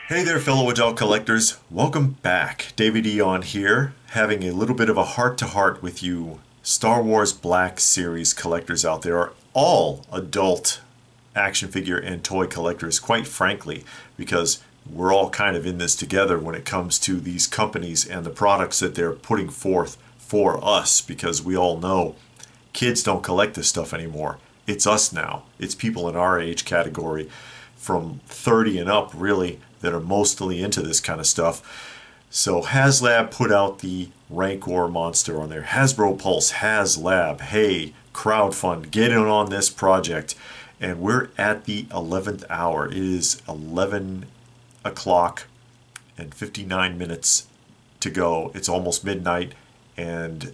Hey there, fellow adult collectors. Welcome back. David Eon here, having a little bit of a heart-to-heart with you Star Wars Black Series collectors out there, are all adult action figure and toy collectors, quite frankly, because we're all kind of in this together when it comes to these companies and the products that they're putting forth for us, because we all know kids don't collect this stuff anymore. It's us now. It's people in our age category from 30 and up, really, that are mostly into this kind of stuff. So HasLab put out the Rancor monster on there. Hasbro Pulse, HasLab, hey, crowdfund, get in on this project. And we're at the 11th hour. It is 11 o'clock and 59 minutes to go. It's almost midnight, and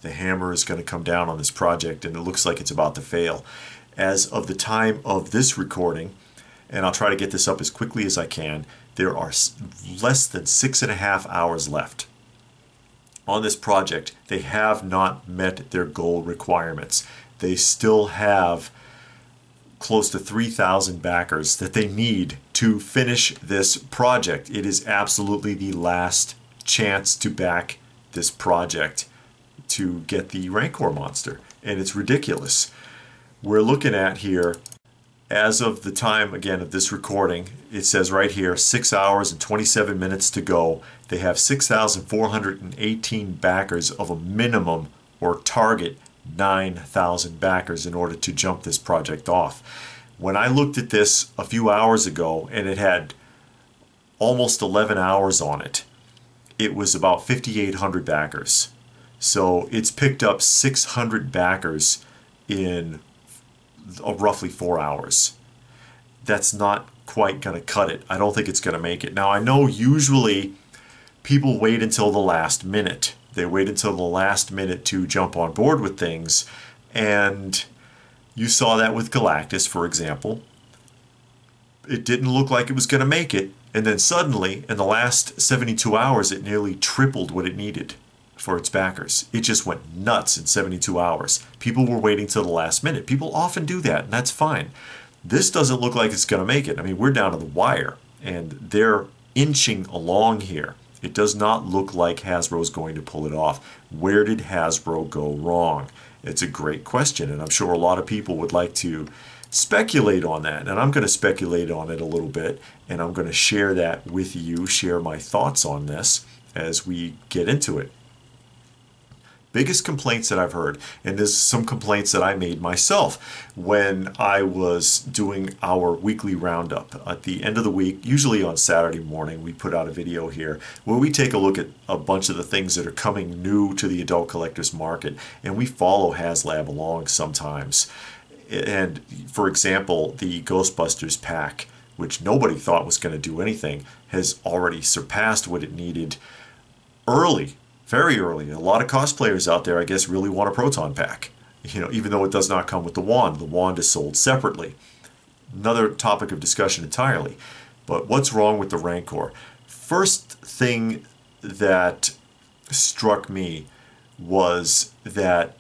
the hammer is going to come down on this project, and it looks like it's about to fail. As of the time of this recording, and I'll try to get this up as quickly as I can, there are less than 6.5 hours left on this project. They have not met their goal requirements. They still have close to 3,000 backers that they need to finish this project. It is absolutely the last chance to back this project to get the Rancor monster, and it's ridiculous. We're looking at here, as of the time, again, of this recording, it says right here, 6 hours and 27 minutes to go. They have 6,418 backers of a minimum or target 9,000 backers in order to jump this project off. When I looked at this a few hours ago, and it had almost 11 hours on it, it was about 5,800 backers. So it's picked up 600 backers in roughly 4 hours. That's not quite going to cut it. I don't think it's going to make it. Now, I know usually people wait until the last minute. They wait until the last minute to jump on board with things, and you saw that with Galactus, for example. It didn't look like it was going to make it, and then suddenly, in the last 72 hours, it nearly tripled what it needed for its backers. It just went nuts in 72 hours. People were waiting till the last minute. People often do that, and that's fine. This doesn't look like it's going to make it. I mean, we're down to the wire, and they're inching along here. It does not look like Hasbro's going to pull it off. Where did Hasbro go wrong? It's a great question, and I'm sure a lot of people would like to speculate on that, and I'm going to speculate on it a little bit, and I'm going to share that with you, share my thoughts on this as we get into it. Biggest complaints that I've heard, and there's some complaints that I made myself when I was doing our weekly roundup. At the end of the week, usually on Saturday morning, we put out a video here where we take a look at a bunch of the things that are coming new to the adult collectors market, and we follow HasLab along sometimes. And for example, the Ghostbusters pack, which nobody thought was going to do anything, has already surpassed what it needed early. Very early. A lot of cosplayers out there, I guess, really want a proton pack. You know, even though it does not come with the wand. The wand is sold separately. Another topic of discussion entirely. But what's wrong with the Rancor? First thing that struck me was that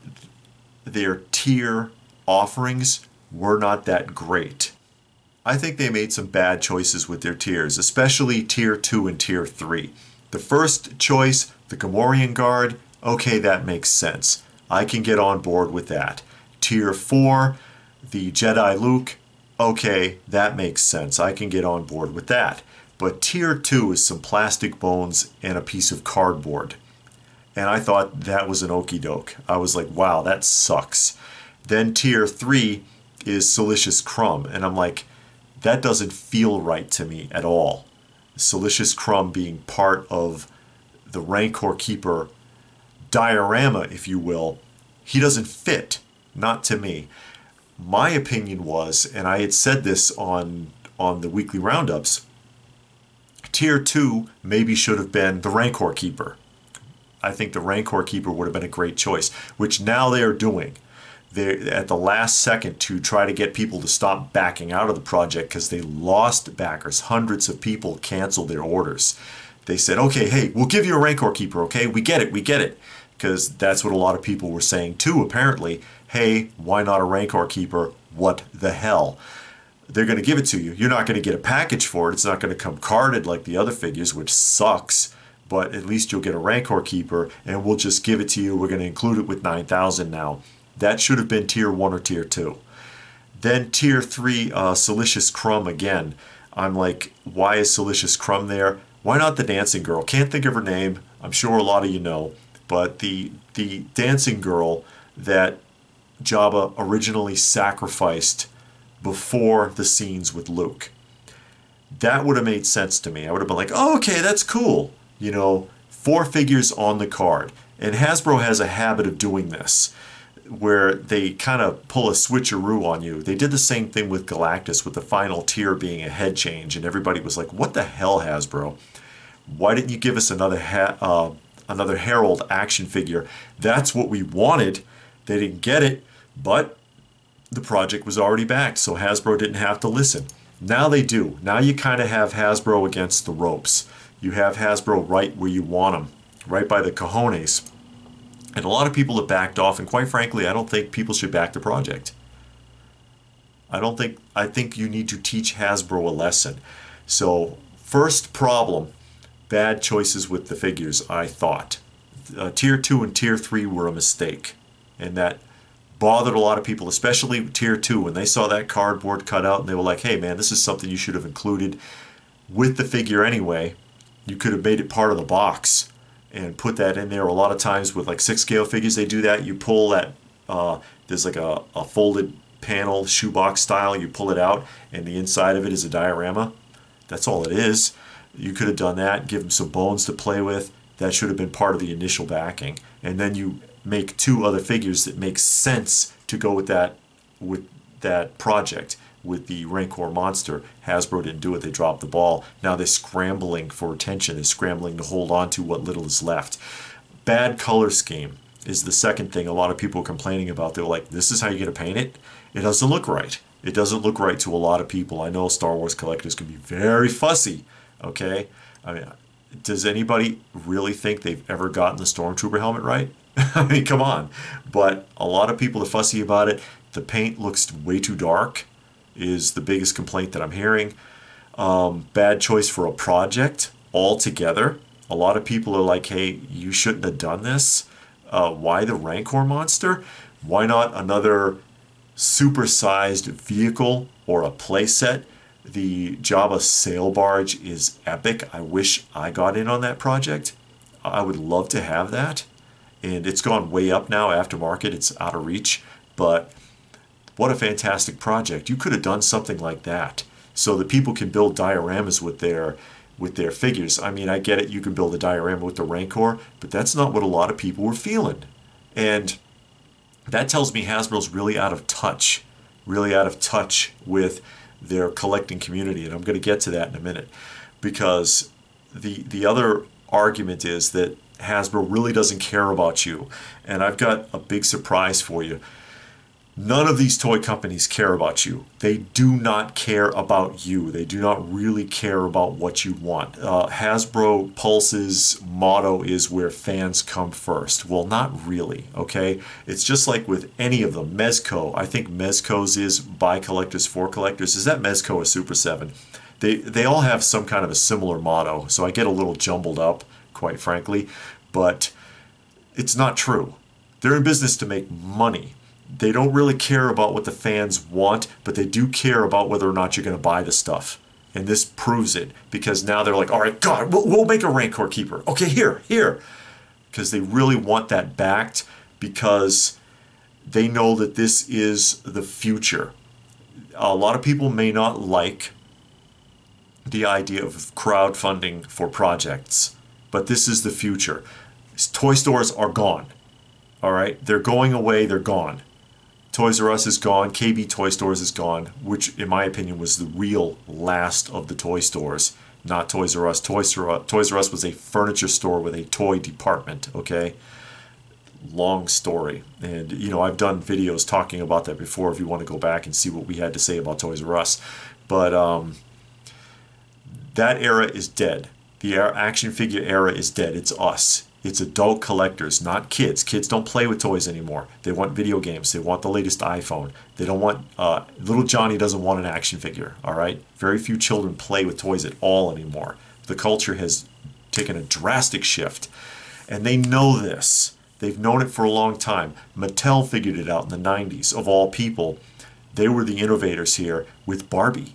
their tier offerings were not that great. I think they made some bad choices with their tiers, especially tier 2 and tier 3. The first choice, the Gamorrean Guard, okay, that makes sense. I can get on board with that. Tier 4, the Jedi Luke, okay, that makes sense. I can get on board with that. But Tier 2 is some plastic bones and a piece of cardboard. And I thought that was an okie doke. I was like, wow, that sucks. Then Tier 3 is Silicious Crumb. And I'm like, that doesn't feel right to me at all. Silicious Crumb being part of the Rancor Keeper diorama, if you will, he doesn't fit, not to me. My opinion was, and I had said this on the weekly roundups, Tier 2 maybe should have been the Rancor Keeper. I think the Rancor Keeper would have been a great choice, which now they are doing. They're at the last second to try to get people to stop backing out of the project because they lost backers. Hundreds of people canceled their orders. They said, okay, hey, we'll give you a Rancor Keeper, okay? We get it, we get it. Because that's what a lot of people were saying too, apparently. Hey, why not a Rancor Keeper? What the hell? they're going to give it to you. You're not going to get a package for it. It's not going to come carded like the other figures, which sucks. But at least you'll get a Rancor keeper, and we'll just give it to you. We're going to include it with 9,000 now. That should have been tier 1 or tier 2. Then tier 3, Silicious Crumb again. I'm like, why is Silicious Crumb there? Why not the dancing girl? Can't think of her name. I'm sure a lot of you know. But the dancing girl that Jabba originally sacrificed before the scenes with Luke. That would have made sense to me. I would have been like, oh, okay, that's cool. You know, 4 figures on the card. And Hasbro has a habit of doing this, where they kind of pull a switcheroo on you. They did the same thing with Galactus, with the final tier being a head change, and everybody was like, what the hell, Hasbro? Why didn't you give us another Herald action figure? That's what we wanted. They didn't get it, but the project was already backed, so Hasbro didn't have to listen. Now they do. Now you kind of have Hasbro against the ropes. You have Hasbro right where you want them, right by the cojones. And a lot of people have backed off, and quite frankly, I don't think people should back the project. I think you need to teach Hasbro a lesson. So, first problem, bad choices with the figures, I thought. Tier 2 and Tier 3 were a mistake. And that bothered a lot of people, especially Tier 2, when they saw that cardboard cutout and they were like, hey man, this is something you should have included with the figure anyway. You could have made it part of the box and put that in there. A lot of times with like 6 scale figures, they do that. You pull that, there's like a folded panel, shoebox style, you pull it out, and the inside of it is a diorama. That's all it is. You could have done that, give them some bones to play with. That should have been part of the initial backing. And then you make 2 other figures that make sense to go with that project. With the Rancor monster, Hasbro didn't do it. They dropped the ball. Now they're scrambling for attention. They're scrambling to hold on to what little is left. Bad color scheme is the second thing a lot of people are complaining about. They're like, this is how you're going to paint it? It doesn't look right. It doesn't look right to a lot of people. I know Star Wars collectors can be very fussy, okay? I mean, does anybody really think they've ever gotten the Stormtrooper helmet right? I mean, come on. But a lot of people are fussy about it. The paint looks way too dark, is the biggest complaint that I'm hearing. Bad choice for a project altogether. A lot of people are like, hey, you shouldn't have done this. Why the Rancor monster? Why not another supersized vehicle or a playset? The Jabba sail barge is epic. I wish I got in on that project. I would love to have that. And it's gone way up now, aftermarket. It's out of reach. But what a fantastic project. You could have done something like that so that people can build dioramas with their figures. I mean, I get it, you can build a diorama with the Rancor, but that's not what a lot of people were feeling. And that tells me Hasbro's really out of touch with their collecting community. And I'm going to get to that in a minute, because the other argument is that Hasbro really doesn't care about you. And I've got a big surprise for you. None of these toy companies care about you. They do not care about you. They do not really care about what you want. Hasbro Pulse's motto is where fans come first. Well, not really, okay? It's just like with any of them. Mezco, I think Mezco's is by collectors for collectors. Is that Mezco or Super 7? They all have some kind of a similar motto, so I get a little jumbled up, quite frankly, but it's not true. They're in business to make money. They don't really care about what the fans want, but they do care about whether or not you're going to buy the stuff. And this proves it, because now they're like, all right, God, we'll make a Rancor keeper. Okay, here. Because they really want that backed, because they know that this is the future. A lot of people may not like the idea of crowdfunding for projects, but this is the future. Toy stores are gone. All right, they're going away, they're gone. Toys R Us is gone, KB Toy Stores is gone, which in my opinion was the real last of the toy stores, not Toys R Us. Toys R Us was a furniture store with a toy department, okay? Long story. And, you know, I've done videos talking about that before if you want to go back and see what we had to say about Toys R Us. But that era is dead. The action figure era is dead. It's us. It's adult collectors, not kids. Kids don't play with toys anymore. They want video games. They want the latest iPhone. They don't want, little Johnny doesn't want an action figure, all right? Very few children play with toys at all anymore. The culture has taken a drastic shift. And they know this. They've known it for a long time. Mattel figured it out in the 90s. Of all people, they were the innovators here with Barbie.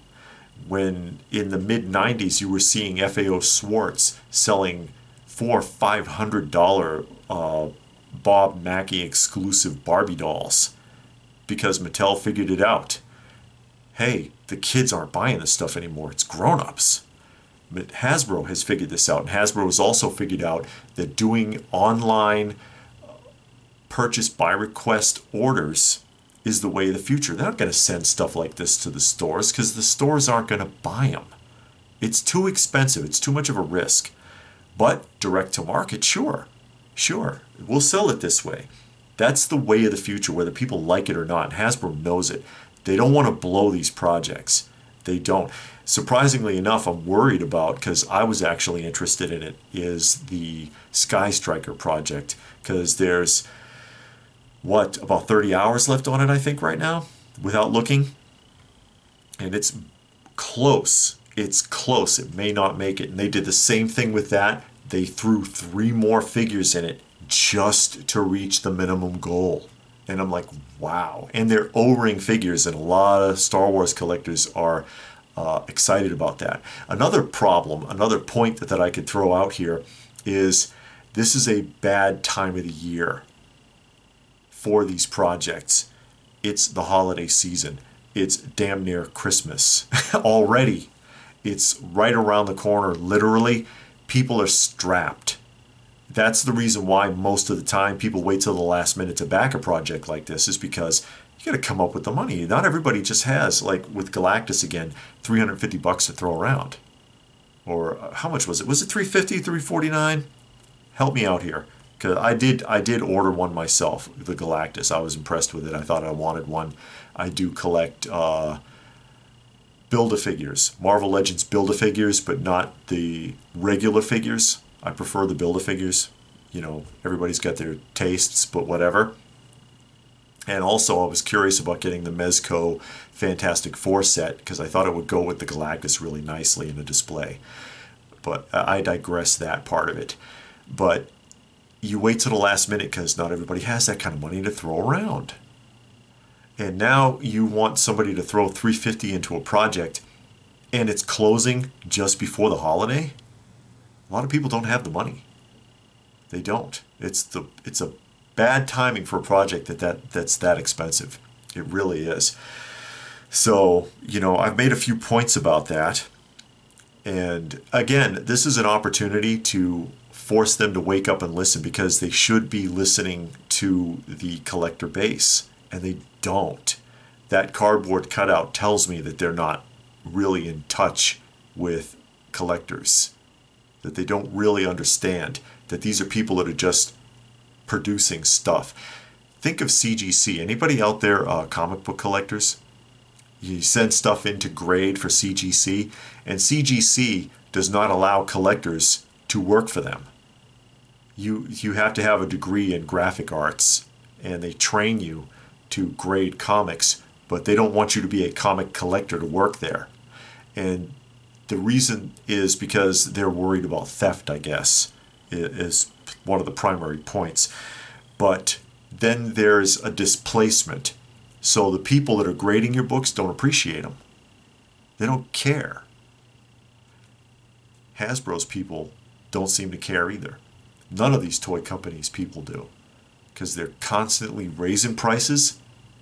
When in the mid-90s you were seeing FAO Schwarz selling $400-500 Bob Mackie exclusive Barbie dolls because Mattel figured it out. Hey, the kids aren't buying this stuff anymore. It's grown-ups. But Hasbro has figured this out, and Hasbro has also figured out that doing online purchase by request orders is the way of the future. They're not going to send stuff like this to the stores because the stores aren't going to buy them. It's too expensive. It's too much of a risk. But direct to market, sure. We'll sell it this way. That's the way of the future, whether people like it or not. Hasbro knows it. They don't want to blow these projects. They don't. Surprisingly enough, I'm worried about, because I was actually interested in it, is the Sky Striker project. Because there's, what, about 30 hours left on it, I think, right now, without looking. And it's close. It's close. It may not make it. And they did the same thing with that. They threw 3 more figures in it just to reach the minimum goal. And I'm like, wow. And they're O-ring figures, and a lot of Star Wars collectors are excited about that. Another problem, another point that I could throw out here is this is a bad time of the year for these projects. It's the holiday season. It's damn near Christmas already. It's right around the corner, literally. People are strapped. That's the reason why most of the time people wait till the last minute to back a project like this, is because you got to come up with the money. Not everybody just has, like with Galactus again, $350 to throw around. Or how much was it? Was it $350, $349? Help me out here, because I did order one myself, the Galactus. I was impressed with it. I thought I wanted one. I do collect Build-A-Figures, Marvel Legends Build-A-Figures, but not the regular figures. I prefer the Build-A-Figures. You know, everybody's got their tastes, but whatever. And also I was curious about getting the Mezco Fantastic Four set, because I thought it would go with the Galactus really nicely in a display. But I digress that part of it. But you wait till the last minute because not everybody has that kind of money to throw around. And now you want somebody to throw $350 into a project and it's closing just before the holiday? A lot of people don't have the money. They don't. It's a bad timing for a project that's that expensive. It really is. So, you know, I've made a few points about that. And again, this is an opportunity to force them to wake up and listen, because they should be listening to the collector base, and they don't. That cardboard cutout tells me that they're not really in touch with collectors, that they don't really understand that these are people that are just producing stuff. Think of CGC. Anybody out there comic book collectors? You send stuff in to grade for CGC, and CGC does not allow collectors to work for them. You have to have a degree in graphic arts, and they train you to grade comics, but they don't want you to be a comic collector to work there. And the reason is because they're worried about theft, I guess, is one of the primary points. But then there's a displacement. So the people that are grading your books don't appreciate them. They don't care. Hasbro's people don't seem to care either. None of these toy companies' people do, because they're constantly raising prices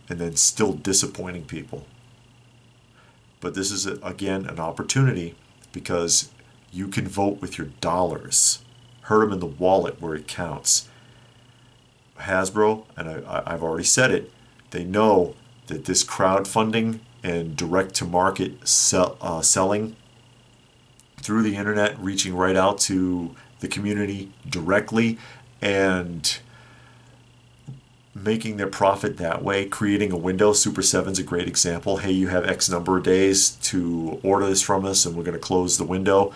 and then still disappointing people. But this is, again, an opportunity, because you can vote with your dollars. Hurt them in the wallet where it counts. Hasbro, and I've already said it, they know that this crowdfunding and direct-to-market selling through the internet, reaching right out to the community directly and making their profit that way, creating a window. Super 7's a great example. Hey, you have X number of days to order this from us, and we're going to close the window.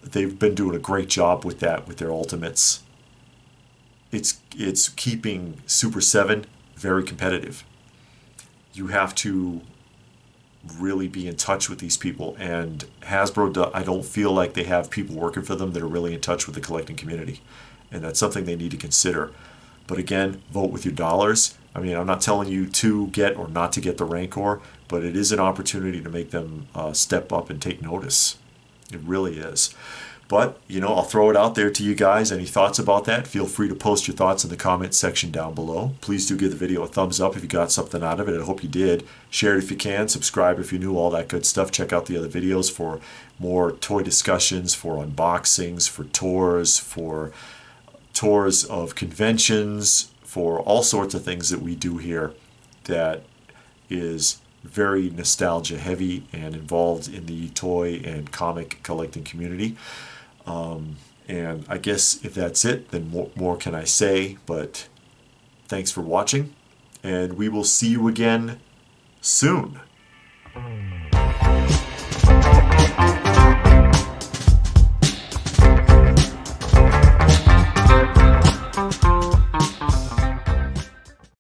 They've been doing a great job with that, with their Ultimates. it's keeping Super 7 very competitive. You have to really be in touch with these people, and Hasbro, I don't feel like they have people working for them that are really in touch with the collecting community, and that's something they need to consider. But again, vote with your dollars. I mean, I'm not telling you to get or not to get the Rancor, but it is an opportunity to make them step up and take notice. It really is. But, you know, I'll throw it out there to you guys. Any thoughts about that? Feel free to post your thoughts in the comments section down below. Please do give the video a thumbs up if you got something out of it. I hope you did. Share it if you can. Subscribe if you're new, all that good stuff. Check out the other videos for more toy discussions, for unboxings, for tours of conventions, for all sorts of things that we do here that is very nostalgia heavy and involved in the toy and comic collecting community. And I guess if that's it, then more can I say, but thanks for watching, and we will see you again soon.